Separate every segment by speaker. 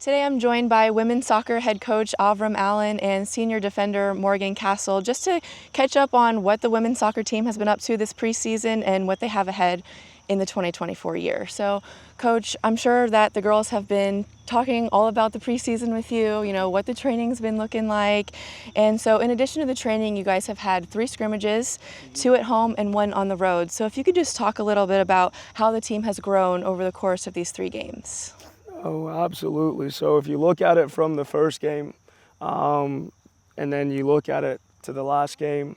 Speaker 1: Today I'm joined by women's soccer head coach Avram and senior defender Morgan Kasel just to catch up on what the women's soccer team has been up to this preseason and what they have ahead in the 2024 year. So, Coach, I'm sure that the girls have been talking all about the preseason with you, what the training's been looking like. And so in addition to the training, you guys have had 3 scrimmages, 2 at home and 1 on the road. So if you could just talk a little bit about how the team has grown over the course of these 3 games.
Speaker 2: Oh, absolutely. So if you look at it from the first game and then you look at it to the last game,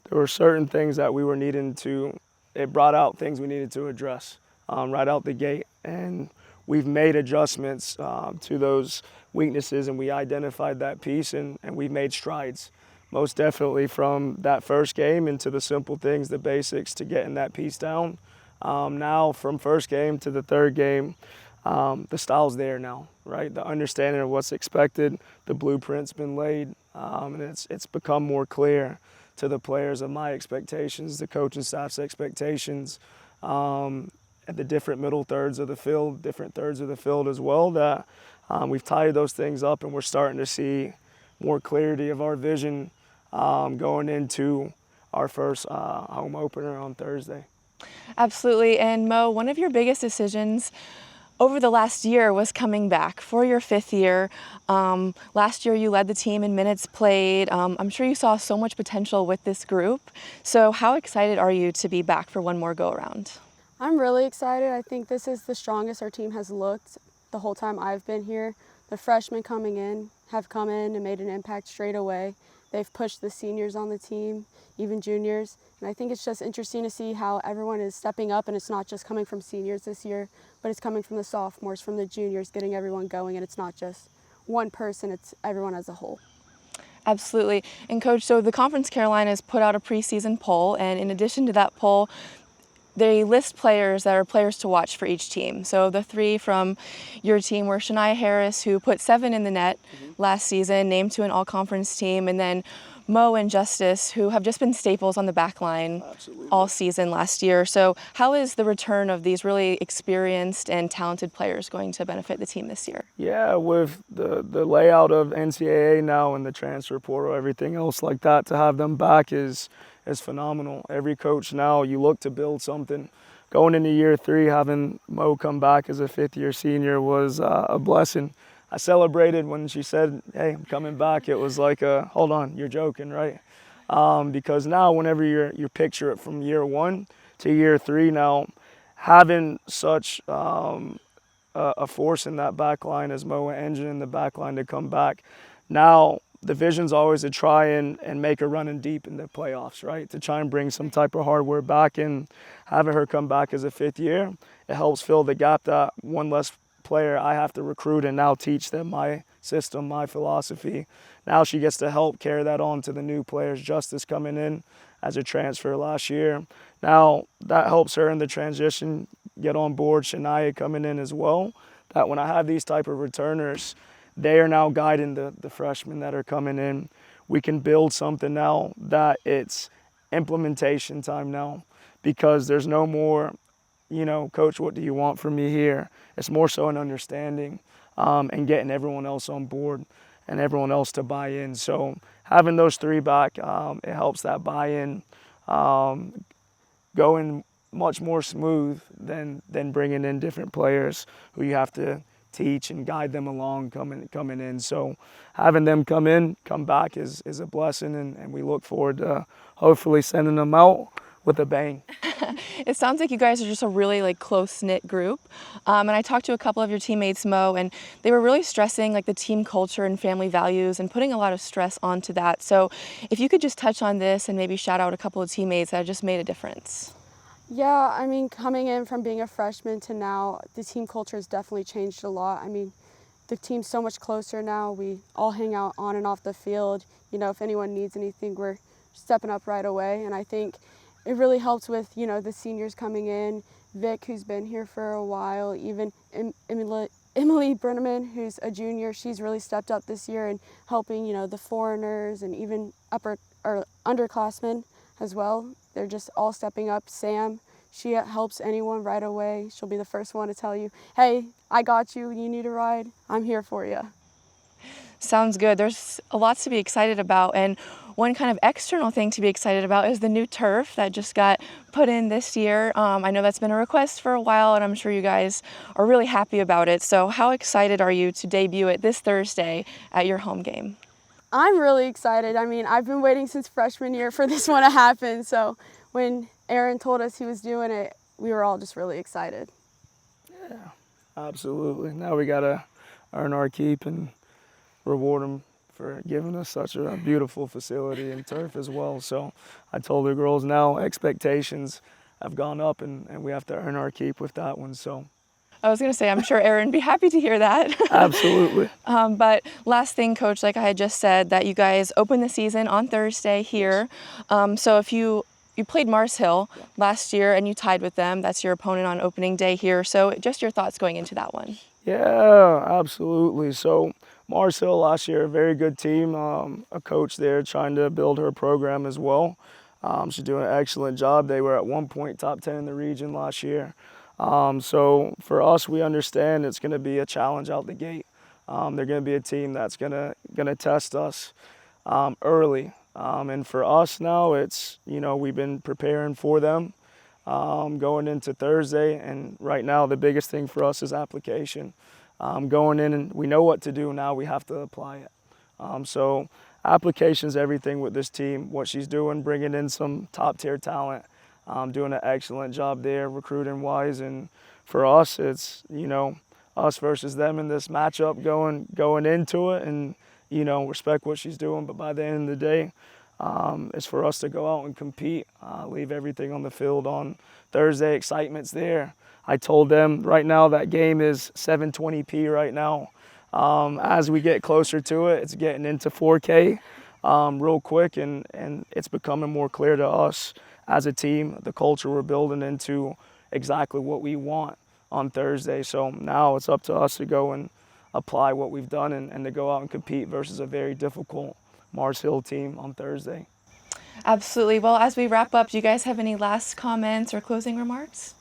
Speaker 2: there were certain things that we were needing to, it brought out things we needed to address right out the gate. And we've made adjustments to those weaknesses, and we identified that piece, and we've made strides. Most definitely from that first game into the simple things, the basics, to getting that piece down. Now from first game to the third game, the style's there now, right? The understanding of what's expected, the blueprint's been laid, and it's become more clear to the players of my expectations, the coaching staff's expectations, at the different middle thirds of the field, different thirds of the field as well, that we've tied those things up, and we're starting to see more clarity of our vision going into our first home opener on Thursday.
Speaker 1: Absolutely. And Mo, one of your biggest decisions over the last year was coming back for your 5th year. Last year you led the team in minutes played. I'm sure you saw so much potential with this group. So how excited are you to be back for one more go-around?
Speaker 3: I'm really excited. I think this is the strongest our team has looked the whole time I've been here. The freshmen coming in have come in and made an impact straight away. They've pushed the seniors on the team, even juniors. And I think it's just interesting to see how everyone is stepping up, and it's not just coming from seniors this year, but it's coming from the sophomores, from the juniors, getting everyone going, and it's not just one person, it's everyone as a whole.
Speaker 1: Absolutely. And Coach, so the Conference Carolinas put out a preseason poll, and in addition to that poll, they list players that are players to watch for each team. So the 3 from your team were Shania Harris, who put 7 in the net last season, named to an all-conference team, and then Mo and Justice, who have just been staples on the back line all season last year. So how is the return of these really experienced and talented players going to benefit the team this year?
Speaker 2: Yeah, with the layout of NCAA now and the transfer portal, everything else like that, to have them back is phenomenal. Every coach now, you look to build something. Going into year 3, having Mo come back as a 5th-year senior was a blessing. I celebrated when she said, "Hey, I'm coming back." It was like, hold on, you're joking, right? Because now whenever you picture it from year 1 to year 3 now, having such a force in that back line as Mo and Engine in the back line to come back, now the vision's always to try and make a run in deep in the playoffs, right? To try and bring some type of hardware back, and having her come back as a 5th year, it helps fill the gap that one less player I have to recruit and now teach them my system, my philosophy. Now she gets to help carry that on to the new players. Justice coming in as a transfer last year. Now that helps her in the transition get on board. Shania coming in as well. That when I have these type of returners, they are now guiding the freshmen that are coming in. We can build something now that it's implementation time now, because there's no more, coach, what do you want from me here? It's more so an understanding and getting everyone else on board and everyone else to buy in. So having those 3 back, it helps that buy-in going much more smooth than bringing in different players who you have to teach and guide them along coming in. So having them come back is a blessing, and we look forward to hopefully sending them out with a bang.
Speaker 1: It sounds like you guys are just a really close-knit group. And I talked to a couple of your teammates, Mo, and they were really stressing the team culture and family values and putting a lot of stress onto that. So if you could just touch on this and maybe shout out a couple of teammates that just made a difference.
Speaker 3: Yeah, I mean, coming in from being a freshman to now, the team culture has definitely changed a lot. I mean, the team's so much closer now. We all hang out on and off the field. If anyone needs anything, we're stepping up right away. And I think it really helps with, the seniors coming in, Vic, who's been here for a while, even Emily Brenneman, who's a junior. She's really stepped up this year and helping, the foreigners and even upper or underclassmen as well. They're just all stepping up. Sam, She helps anyone right away. She'll be the first one to tell you, hey, I got you. You need a ride? I'm here for you.
Speaker 1: Sounds good. There's a lot to be excited about, and one kind of external thing to be excited about is the new turf that just got put in this year. I know that's been a request for a while, and I'm sure you guys are really happy about it. So how excited are you to debut it this Thursday at your home game?
Speaker 3: I'm really excited. I mean, I've been waiting since freshman year for this one to happen. So when Aaron told us he was doing it, we were all just really excited.
Speaker 2: Yeah, absolutely. Now we got to earn our keep and reward them for giving us such a beautiful facility and turf as well. So I told the girls now expectations have gone up and we have to earn our keep with that one. So
Speaker 1: I was going to say, I'm sure Aaron would be happy to hear that.
Speaker 2: absolutely.
Speaker 1: But last thing, Coach, like I had just said, that you guys open the season on Thursday here. So if you played Mars Hill last year and you tied with them, that's your opponent on opening day here. So just your thoughts going into that one.
Speaker 2: Yeah, absolutely. So Mars Hill last year, a very good team. A coach there trying to build her program as well. She's doing an excellent job. They were at one point top 10 in the region last year. So for us, we understand it's going to be a challenge out the gate. They're going to be a team that's going to test us early. And for us now, it's, we've been preparing for them going into Thursday. And right now, the biggest thing for us is application. Going in, and we know what to do now, we have to apply it. So application is everything with this team. What she's doing, bringing in some top tier talent, doing an excellent job there recruiting wise. And for us, it's, us versus them in this matchup going into it, and, respect what she's doing. But by the end of the day, it's for us to go out and compete, leave everything on the field on Thursday. Excitement's there. I told them right now that game is 720p right now. As we get closer to it, it's getting into 4K real quick, and it's becoming more clear to us as a team, the culture we're building into exactly what we want on Thursday. So now it's up to us to go and apply what we've done and to go out and compete versus a very difficult Mars Hill team on Thursday.
Speaker 1: Absolutely. Well, as we wrap up, do you guys have any last comments or closing remarks?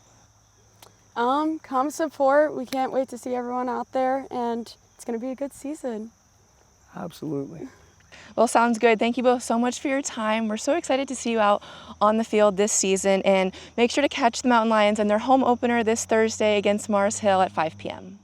Speaker 3: Come support. We can't wait to see everyone out there, and it's going to be a good season.
Speaker 2: Absolutely.
Speaker 1: Well, sounds good. Thank you both so much for your time. We're so excited to see you out on the field this season, and make sure to catch the Mountain Lions in their home opener this Thursday against Mars Hill at 5 p.m.